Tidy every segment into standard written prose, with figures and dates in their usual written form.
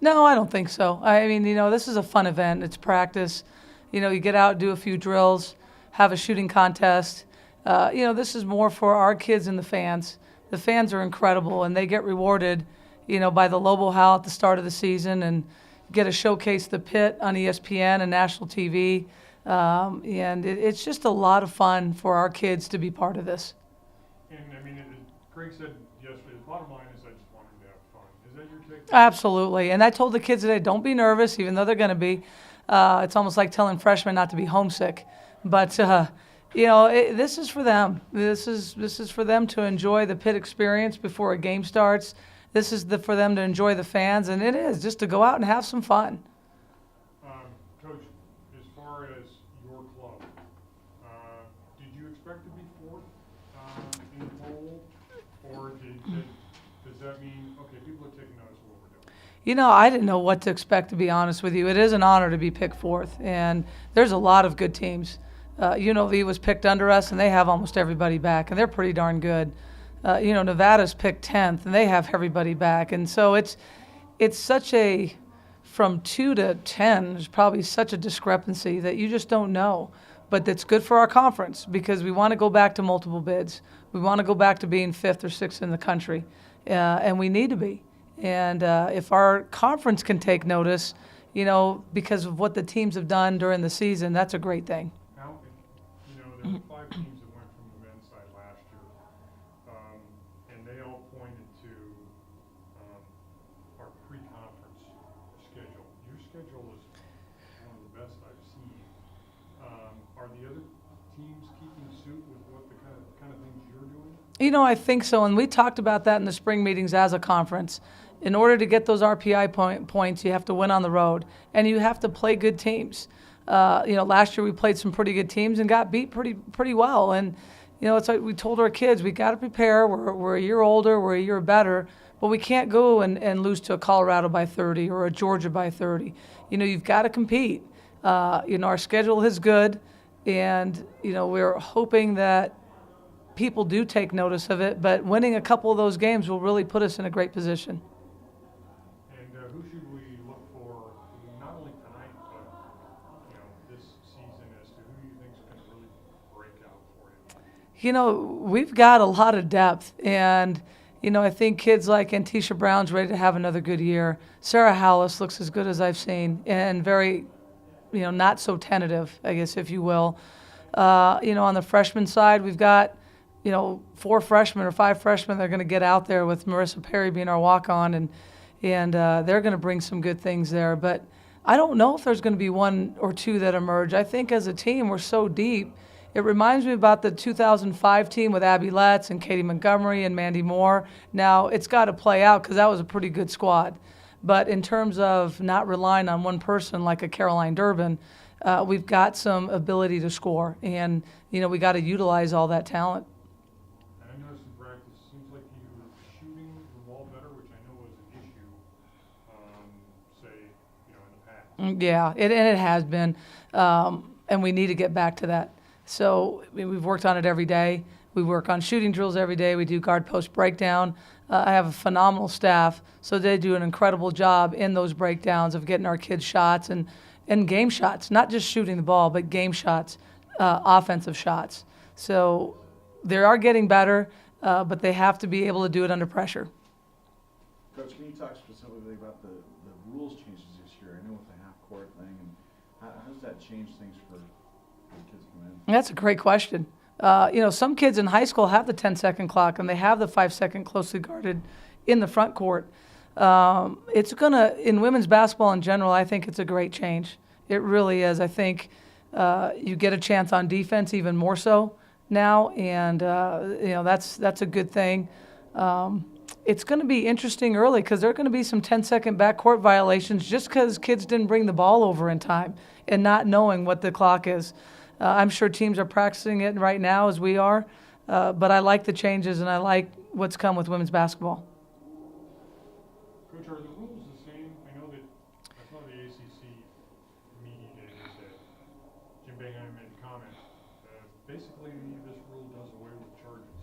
No, I don't think so. I mean, this is a fun event. It's practice. You get out, do a few drills, have a shooting contest. This is more for our kids and the fans. The fans are incredible, and they get rewarded, by the Lobo Howl at the start of the season and get to showcase the pit on ESPN and national TV. And it's just a lot of fun for our kids to be part of this. And I mean, Craig said yesterday, the bottom line is I just want him to have fun. Is that your take? Absolutely. And I told the kids today, don't be nervous, even though they're going to be. It's almost like telling freshmen not to be homesick. But, this is for them. This is for them to enjoy the pit experience before a game starts. This is for them to enjoy the fans. And it is just to go out and have some fun. Coach, as far as your club, did you expect to be fourth in the poll? Or does that mean, okay, people are taking notice of what we're doing? I didn't know what to expect, to be honest with you. It is an honor to be picked fourth, and there's a lot of good teams. UNLV was picked under us, and they have almost everybody back, and they're pretty darn good. Nevada's picked 10th, and they have everybody back. And so it's such a, from 2 to 10, there's probably such a discrepancy that you just don't know. But that's good for our conference because we want to go back to multiple bids. We want to go back to being 5th or 6th in the country, and we need to be. And if our conference can take notice, because of what the teams have done during the season, that's a great thing. Now, there were 5 teams that went from the men's side last year, and they all pointed to our pre-conference schedule. Your schedule is one of the best I've seen. Are the other teams keeping suit with what the kind of things you're doing? I think so, and we talked about that in the spring meetings as a conference. In order to get those RPI points, you have to win on the road, and you have to play good teams. Last year we played some pretty good teams and got beat pretty well. And it's like we told our kids, we got to prepare. We're a year older, we're a year better, but we can't go and lose to a Colorado by 30 or a Georgia by 30. You've got to compete. Our schedule is good, and we're hoping that people do take notice of it. But winning a couple of those games will really put us in a great position. Who should we look for, not only tonight, but this season, as to who you think is going to really break out for you? We've got a lot of depth, and I think kids like Antisha Brown's ready to have another good year. Sarah Hallis looks as good as I've seen, and very, not so tentative, I guess, if you will. On the freshman side, we've got 4 freshmen or 5 freshmen that are going to get out there, with Marissa Perry being our walk-on, and they're going to bring some good things there. But I don't know if there's going to be 1 or 2 that emerge. I think as a team, we're so deep. It reminds me about the 2005 team with Abby Letts and Katie Montgomery and Mandy Moore. Now, it's got to play out because that was a pretty good squad. But in terms of not relying on one person like a Caroline Durbin, we've got some ability to score. And, we got to utilize all that talent. I noticed in practice, it seems like you were shooting the ball better, which I know was an issue, in the past. Yeah, it has been, and we need to get back to that. So we've worked on it every day. We work on shooting drills every day. We do guard post breakdown. I have a phenomenal staff, so they do an incredible job in those breakdowns of getting our kids shots and game shots, not just shooting the ball, but game shots, offensive shots. So they are getting better, but they have to be able to do it under pressure. Coach, can you talk specifically about the rules changes this year? I know with the half-court thing, and how does that change things for the kids coming in? That's a great question. Some kids in high school have the 10-second clock, and they have the 5-second closely guarded in the front court. It's going to, in women's basketball in general, I think it's a great change. It really is. I think you get a chance on defense even more so now, and that's a good thing. It's going to be interesting early because there are going to be some 10-second backcourt violations just because kids didn't bring the ball over in time and not knowing what the clock is. I'm sure teams are practicing it right now as we are, but I like the changes and I like what's come with women's basketball. Coach, are the rules the same? I know that I saw the ACC meeting day that Jim Boeheim made a comment. Basically, this rule does away with charges,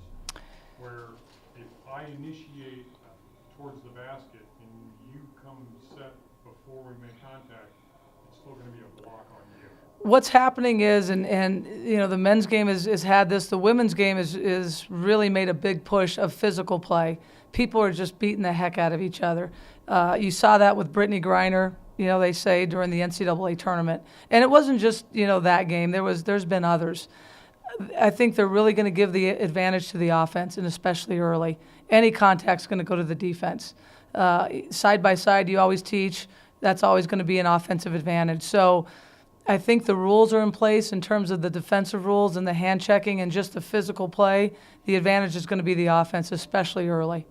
where if I initiate towards the basket and you come set before we make contact, it's still gonna be a block on you. What's happening is, and you know, the men's game has had this. The women's game is really made a big push of physical play. People are just beating the heck out of each other. You saw that with Brittany Griner. You know, they say during the NCAA tournament, and it wasn't just, you know, that game. There's been others. I think they're really going to give the advantage to the offense, and especially early. Any contact's going to go to the defense. Side by side, you always teach. That's always going to be an offensive advantage. So I think the rules are in place in terms of the defensive rules and the hand checking and just the physical play. The advantage is going to be the offense, especially early.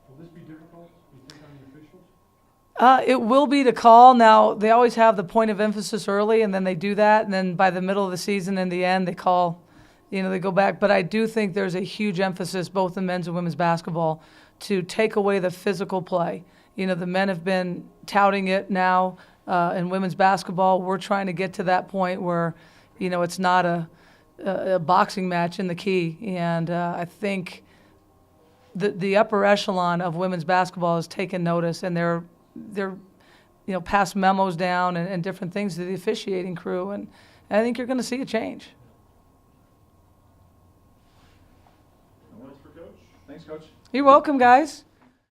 Will this be difficult, you think, on the officials? It will be to call. Now, they always have the point of emphasis early, and then they do that, and then by the middle of the season, in the end, they call, you know, they go back. But I do think there's a huge emphasis, both in men's and women's basketball, to take away the physical play. You know, the men have been touting it now in women's basketball. We're trying to get to that point where, you know, it's not a boxing match in the key. And I think the upper echelon of women's basketball has taken notice, and they're you know, pass memos down and different things to the officiating crew, and I think you're going to see a change. No words for Coach? Thanks, Coach. You're welcome, guys.